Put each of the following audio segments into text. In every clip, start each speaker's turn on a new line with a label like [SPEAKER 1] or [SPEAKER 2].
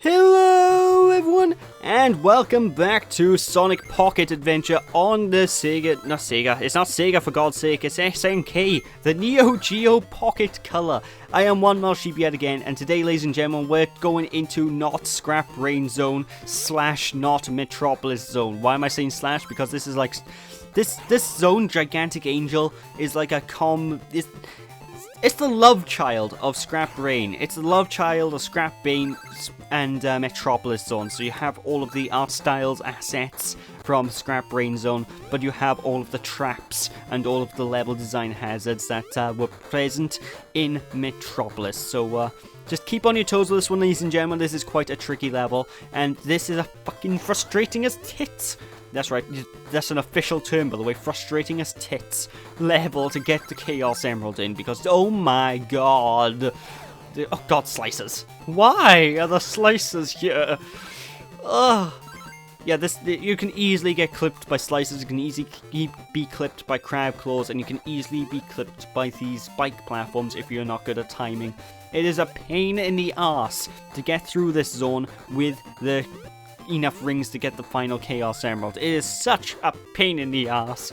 [SPEAKER 1] Hello everyone, and welcome back to Sonic Pocket Adventure on the Sega, not Sega, it's not Sega for God's sake, it's SNK, the Neo Geo Pocket Colour. I am one Sheep yet again, and today, ladies and gentlemen, we're going into not Scrap Brain Zone / not Metropolis Zone. Why am I saying slash? Because this is like, this zone, Gigantic Angel, is like a it's the love child of Scrap Brain. It's the love child of Scrap Brain and Metropolis Zone. So you have all of the art styles, assets from Scrap Brain Zone, but you have all of the traps and all of the level design hazards that were present in Metropolis. So just keep on your toes with this one, ladies and gentlemen. This is quite a tricky level, and this is a fucking frustrating as tits. That's right, that's an official term, by the way, frustrating as tits level to get the Chaos Emerald in, because, oh my god, oh god, slices. Why are the slices here? Ugh. Yeah, you can easily get clipped by slices, you can easily be clipped by crab claws, and you can easily be clipped by these bike platforms if you're not good at timing. It is a pain in the arse to get through this zone with the enough rings to get the final Chaos Emerald. It is such a pain in the ass.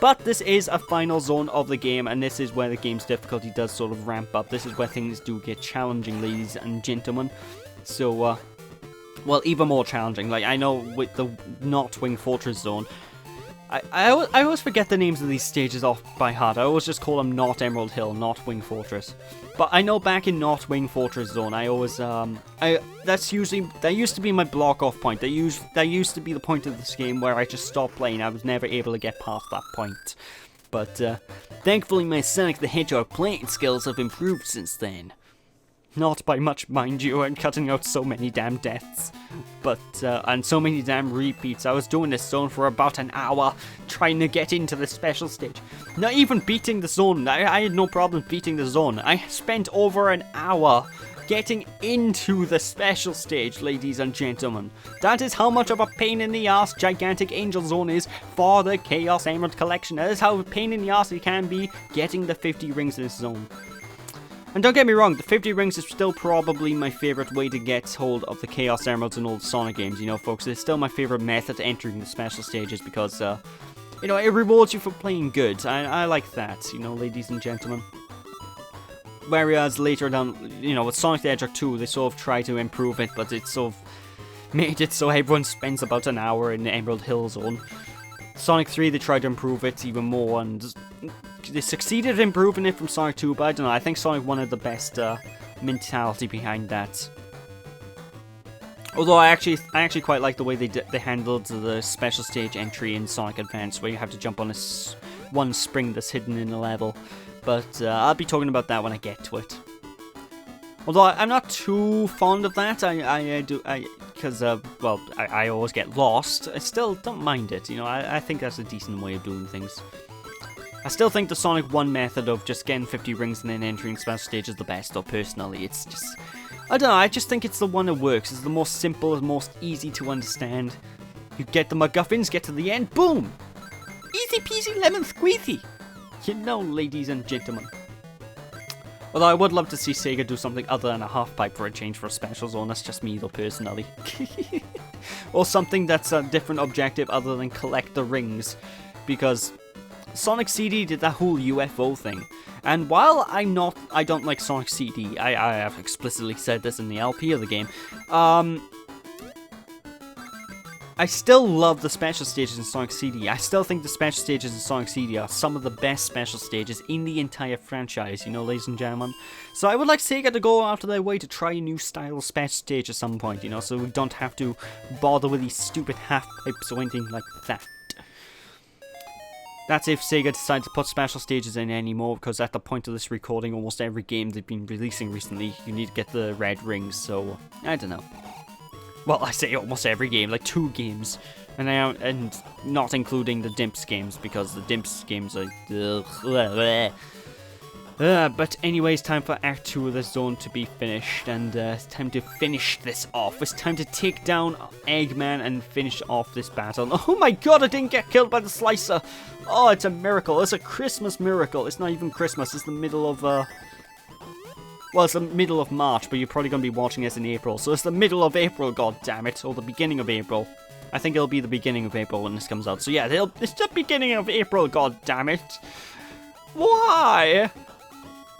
[SPEAKER 1] But this is a final zone of the game, and this is where the game's difficulty does sort of ramp up. This is where things do get challenging, ladies and gentlemen. So, well, even more challenging. Like, I know with the not Wing Fortress zone, I always forget the names of these stages off by heart. I always just call them not Emerald Hill, not Wing Fortress. But I know back in not Wing Fortress zone, I always that used to be my block off point. That used to be the point of this game where I just stopped playing. I was never able to get past that point. But thankfully, my Sonic the Hedgehog playing skills have improved since then. Not by much, mind you, I'm cutting out so many damn deaths. But, and so many damn repeats. I was doing this zone for about an hour, trying to get into the special stage. Not even beating the zone. I had no problem beating the zone. I spent over an hour getting into the special stage, ladies and gentlemen. That is how much of a pain in the ass Gigantic Angel Zone is for the Chaos Emerald Collection. That is how pain in the ass it can be getting the 50 rings in this zone. And don't get me wrong, the 50 rings is still probably my favourite way to get hold of the Chaos Emeralds in old Sonic games, you know, folks. It's still my favourite method to entering the special stages because, you know, it rewards you for playing good. I like that, you know, ladies and gentlemen. Whereas later down, you know, with Sonic the Hedgehog 2, they sort of try to improve it, but it sort of made it so everyone spends about an hour in the Emerald Hill Zone. Sonic 3, they tried to improve it even more, and they succeeded in improving it from Sonic 2, but I don't know, I think Sonic 1 had the best mentality behind that. Although I actually quite like the way they handled the special stage entry in Sonic Advance, where you have to jump on one spring that's hidden in the level. But I'll be talking about that when I get to it. Although I'm not too fond of that, because, well, I always get lost. I still don't mind it, you know, I think that's a decent way of doing things. I still think the Sonic 1 method of just getting 50 rings and then entering special stage is the best, though, personally. It's just, I don't know, I just think it's the one that works. It's the most simple, the most easy to understand. You get the MacGuffins, get to the end, boom! Easy peasy lemon squeezy! You know, ladies and gentlemen. Although I would love to see SEGA do something other than a half-pipe for a change for a special zone. That's just me, though, personally. Or something that's a different objective other than collect the rings. Because Sonic CD did that whole UFO thing. And while I don't like Sonic CD, I have explicitly said this in the LP of the game, I still love the special stages in Sonic CD. I still think the special stages in Sonic CD are some of the best special stages in the entire franchise, you know, ladies and gentlemen. So I would like Sega to go out of their way to try a new style of special stage at some point, you know, so we don't have to bother with these stupid half-pipes or anything like that. That's if Sega decides to put special stages in anymore, because at the point of this recording, almost every game they've been releasing recently, you need to get the red rings, so I don't know. Well, I say almost every game, like 2 games, and not including the Dimps games, because the Dimps games are... but anyways, time for Act 2 of this zone to be finished, and it's time to finish this off. It's time to take down Eggman and finish off this battle. Oh my god, I didn't get killed by the slicer! Oh, it's a miracle. It's a Christmas miracle. It's not even Christmas, it's the middle of, Well, it's the middle of March, but you're probably going to be watching this in April. So it's the middle of April, god damn it, or the beginning of April. I think it'll be the beginning of April when this comes out. So yeah, it's the beginning of April, god damn it. Why?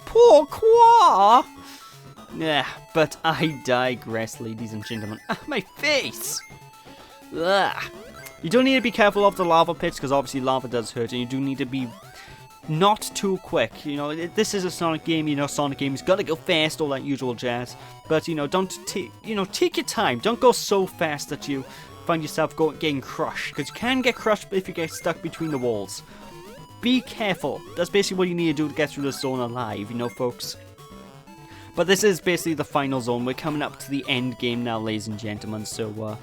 [SPEAKER 1] Pourquoi? Yeah, but I digress, ladies and gentlemen. Ah, my face! Ugh. You don't need to be careful of the lava pits, because obviously lava does hurt, and you do need to be not too quick. You know, this is a Sonic game. You know, Sonic games gotta go fast, all that usual jazz. But you know, take your time. Don't go so fast that you find yourself getting crushed, because you can get crushed if you get stuck between the walls. Be careful. That's basically what you need to do to get through the zone alive, you know, folks. But this is basically the final zone. We're coming up to the end game now, ladies and gentlemen. So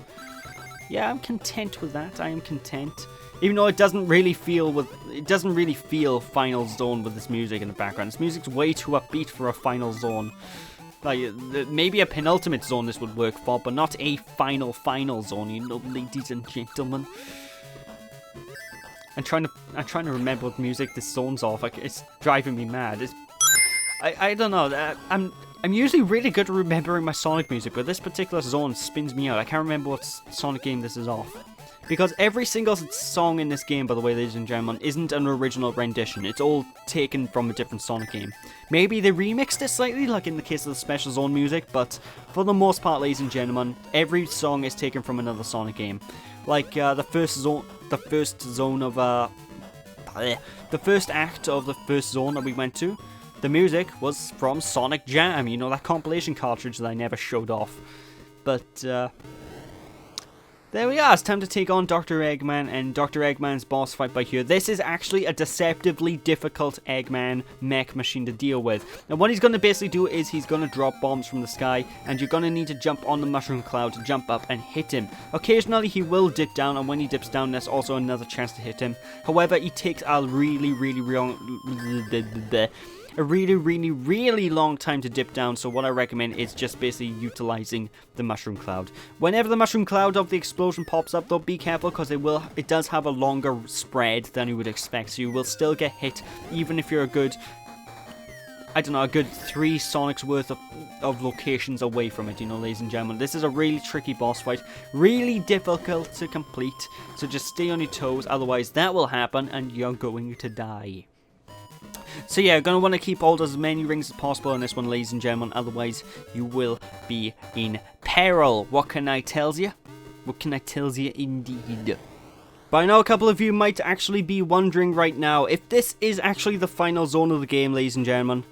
[SPEAKER 1] yeah, I'm content with that. I am content. Even though it doesn't really feel final zone with this music in the background. This music's way too upbeat for a final zone. Like, maybe a penultimate zone this would work for, but not a final zone, you know, ladies and gentlemen. I'm trying to remember what music this zone's off. Like, it's driving me mad. I don't know. I'm usually really good at remembering my Sonic music, but this particular zone spins me out. I can't remember what Sonic game this is off. Because every single song in this game, by the way, ladies and gentlemen, isn't an original rendition. It's all taken from a different Sonic game. Maybe they remixed it slightly, like in the case of the Special Zone music, but for the most part, ladies and gentlemen, every song is taken from another Sonic game. Like the first act of the first zone that we went to, the music was from Sonic Jam, you know, that compilation cartridge that I never showed off. But there we are, it's time to take on Dr. Eggman and Dr. Eggman's boss fight by here. This is actually a deceptively difficult Eggman mech machine to deal with. And what he's going to basically do is he's going to drop bombs from the sky, and you're going to need to jump on the mushroom cloud to jump up and hit him. Occasionally he will dip down, and when he dips down there's also another chance to hit him. However, he takes a really long time to dip down, so what I recommend is just basically utilizing the mushroom cloud. Whenever the mushroom cloud of the explosion pops up, though, be careful, because it does have a longer spread than you would expect, so you will still get hit, even if you're a good 3 Sonics worth of locations away from it, you know, ladies and gentlemen. This is a really tricky boss fight, really difficult to complete, so just stay on your toes, otherwise that will happen and you're going to die. So yeah, you're going to want to keep hold of as many rings as possible on this one, ladies and gentlemen, otherwise you will be in peril. What can I tell you? What can I tell you indeed? But I know a couple of you might actually be wondering right now, if this is actually the final zone of the game, ladies and gentlemen,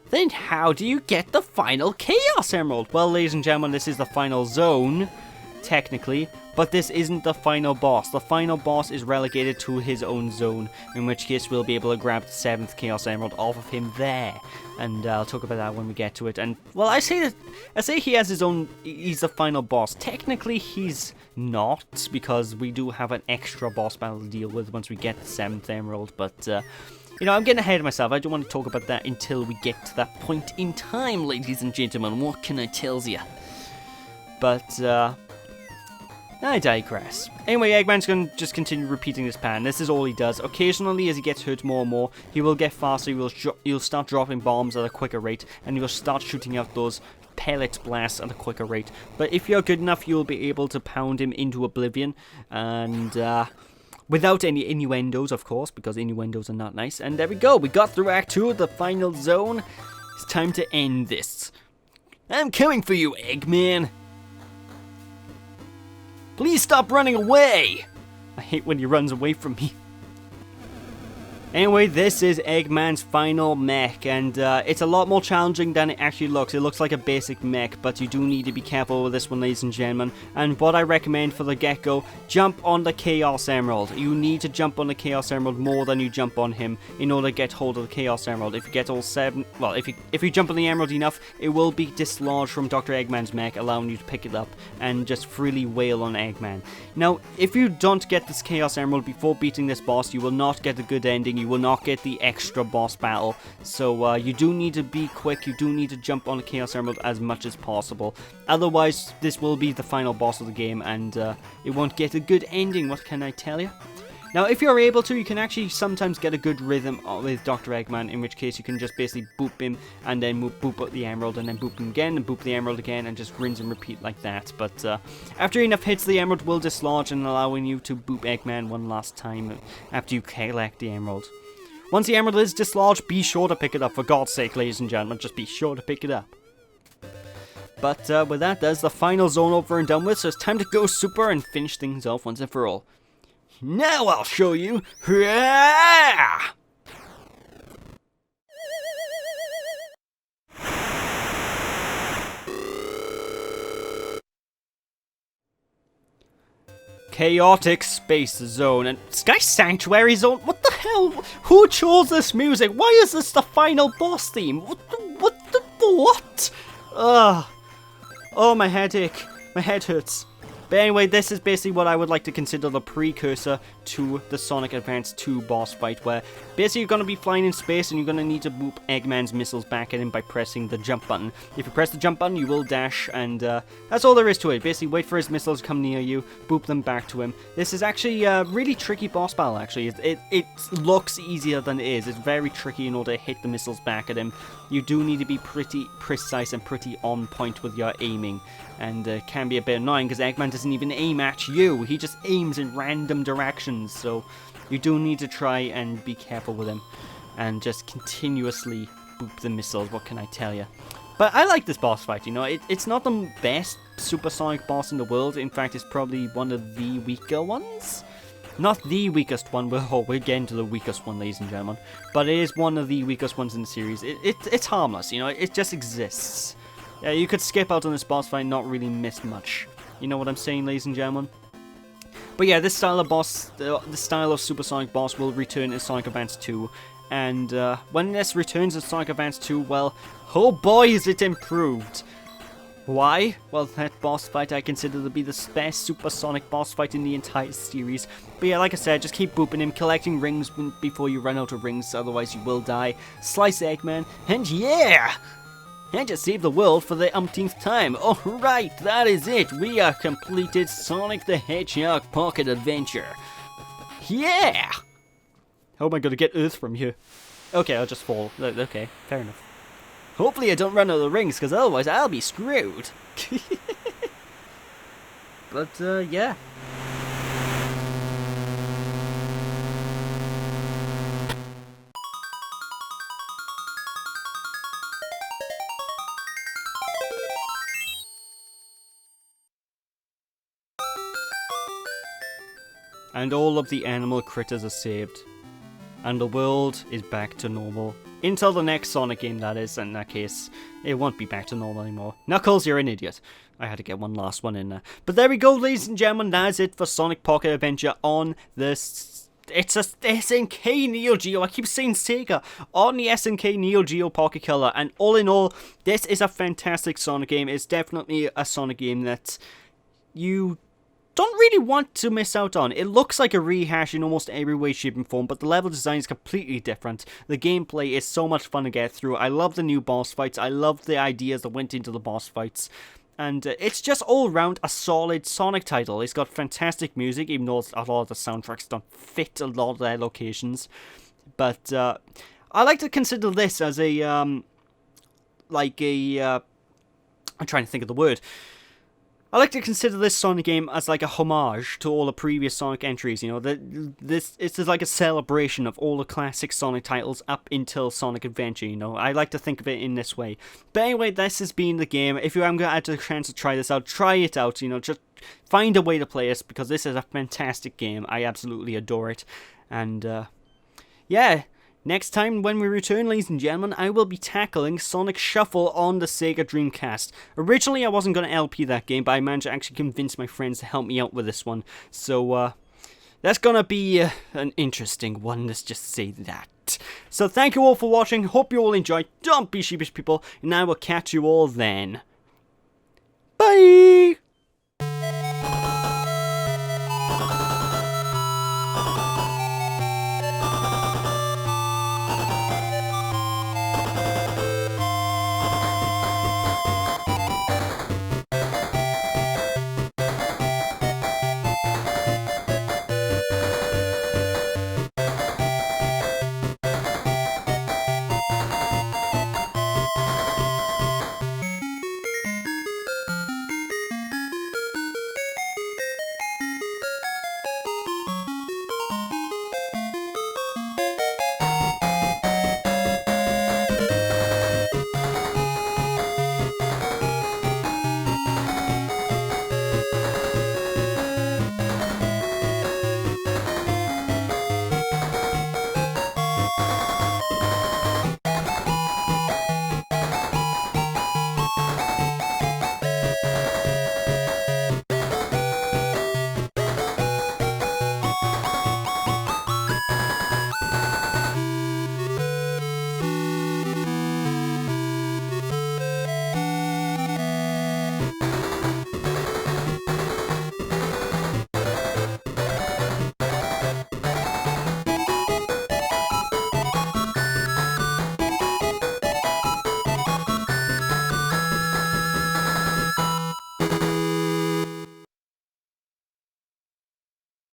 [SPEAKER 1] then how do you get the final Chaos Emerald? Well, ladies and gentlemen, this is the final zone, technically, but this isn't the final boss. The final boss is relegated to his own zone, in which case we'll be able to grab the 7th Chaos Emerald off of him there. And I'll talk about that when we get to it. And, well, I say he has his own, he's the final boss. Technically, he's not, because we do have an extra boss battle to deal with once we get the 7th Emerald, but, you know, I'm getting ahead of myself. I don't want to talk about that until we get to that point in time, ladies and gentlemen. What can I tell you? But, I digress. Anyway, Eggman's going to just continue repeating this pattern. This is all he does. Occasionally, as he gets hurt more and more, he will get faster, he'll start dropping bombs at a quicker rate, and he'll start shooting out those pellet blasts at a quicker rate. But if you're good enough, you'll be able to pound him into oblivion, and without any innuendos, of course, because innuendos are not nice. And there we go, we got through Act 2 of the final zone. It's time to end this. I'm coming for you, Eggman! Please stop running away! I hate when he runs away from me. Anyway, this is Eggman's final mech, and it's a lot more challenging than it actually looks. It looks like a basic mech, but you do need to be careful with this one, ladies and gentlemen. And what I recommend for the get-go, jump on the Chaos Emerald. You need to jump on the Chaos Emerald more than you jump on him in order to get hold of the Chaos Emerald. If you get all 7, well, if you jump on the Emerald enough, it will be dislodged from Dr. Eggman's mech, allowing you to pick it up and just freely wail on Eggman. Now, if you don't get this Chaos Emerald before beating this boss, you will not get a good ending. You will not get the extra boss battle, so you do need to be quick. You do need to jump on the Chaos Emerald as much as possible, otherwise this will be the final boss of the game, and it won't get a good ending. What can I tell you? Now, if you're able to, you can actually sometimes get a good rhythm with Dr. Eggman, in which case you can just basically boop him, and then boop up the emerald, and then boop him again, and boop the emerald again, and just rinse and repeat like that. But after enough hits, the emerald will dislodge, and allowing you to boop Eggman one last time after you collect the emerald. Once the emerald is dislodged, be sure to pick it up. For God's sake, ladies and gentlemen, just be sure to pick it up. But with that, there's the final zone over and done with, so it's time to go super and finish things off once and for all. Now I'll show you. Chaotic Space Zone and Sky Sanctuary Zone. What the hell? Who chose this music? Why is this the final boss theme? What? Ugh. Oh, my headache. My head hurts. But anyway, this is basically what I would like to consider the precursor to the Sonic Advance 2 boss fight, where basically you're going to be flying in space and you're going to need to boop Eggman's missiles back at him by pressing the jump button. If you press the jump button, you will dash, and that's all there is to it. Basically, wait for his missiles to come near you, boop them back to him. This is actually a really tricky boss battle, actually. It looks easier than it is. It's very tricky in order to hit the missiles back at him. You do need to be pretty precise and pretty on point with your aiming. And it can be a bit annoying because Eggman doesn't even aim at you. He just aims in random directions. So you do need to try and be careful with him. And just continuously boop the missiles. What can I tell you? But I like this boss fight, you know. It's not the best supersonic boss in the world. In fact, it's probably one of the weaker ones. Not the weakest one. We're getting to the weakest one, ladies and gentlemen. But it is one of the weakest ones in the series. It's harmless, you know. It just exists. Yeah, you could skip out on this boss fight and not really miss much. You know what I'm saying, ladies and gentlemen? But yeah, this style of boss, the style of supersonic boss will return in Sonic Advance 2. And when this returns in Sonic Advance 2, well, oh boy, is it improved. Why? Well, that boss fight I consider to be the best supersonic boss fight in the entire series. But yeah, like I said, just keep booping him, collecting rings before you run out of rings, otherwise you will die. Slice Eggman, and yeah! And to save the world for the umpteenth time. Alright, that is it. We have completed Sonic the Hedgehog Pocket Adventure. Yeah! How am I going to get Earth from here? Okay, I'll just fall. Okay, fair enough. Hopefully I don't run out of rings, because otherwise I'll be screwed. But, yeah. And all of the animal critters are saved. And the world is back to normal. Until the next Sonic game, that is. In that case, it won't be back to normal anymore. Knuckles, you're an idiot. I had to get one last one in there. But there we go, ladies and gentlemen. That's it for Sonic Pocket Adventure on this... It's a SNK Neo Geo. I keep saying SEGA. On the SNK Neo Geo Pocket Colour. And all in all, this is a fantastic Sonic game. It's definitely a Sonic game that you don't really want to miss out on. It looks like a rehash in almost every way, shape, and form, but the level design is completely different. The gameplay is so much fun to get through. I love the new boss fights. I love the ideas that went into the boss fights. And it's just all around a solid Sonic title. It's got fantastic music, even though a lot of the soundtracks don't fit a lot of their locations. But I like to consider this as a, I'm trying to think of the word. I like to consider this Sonic game as like a homage to all the previous Sonic entries, you know. It's like a celebration of all the classic Sonic titles up until Sonic Adventure, you know. I like to think of it in this way. But anyway, this has been the game. If you haven't had a chance to try this out, try it out, you know. Just find a way to play this, because this is a fantastic game. I absolutely adore it. And, yeah. Next time when we return, ladies and gentlemen, I will be tackling Sonic Shuffle on the Sega Dreamcast. Originally, I wasn't going to LP that game, but I managed to actually convince my friends to help me out with this one. So, that's going to be an interesting one, let's just say that. So, thank you all for watching. Hope you all enjoyed. Don't be sheepish, people. And I will catch you all then. Bye!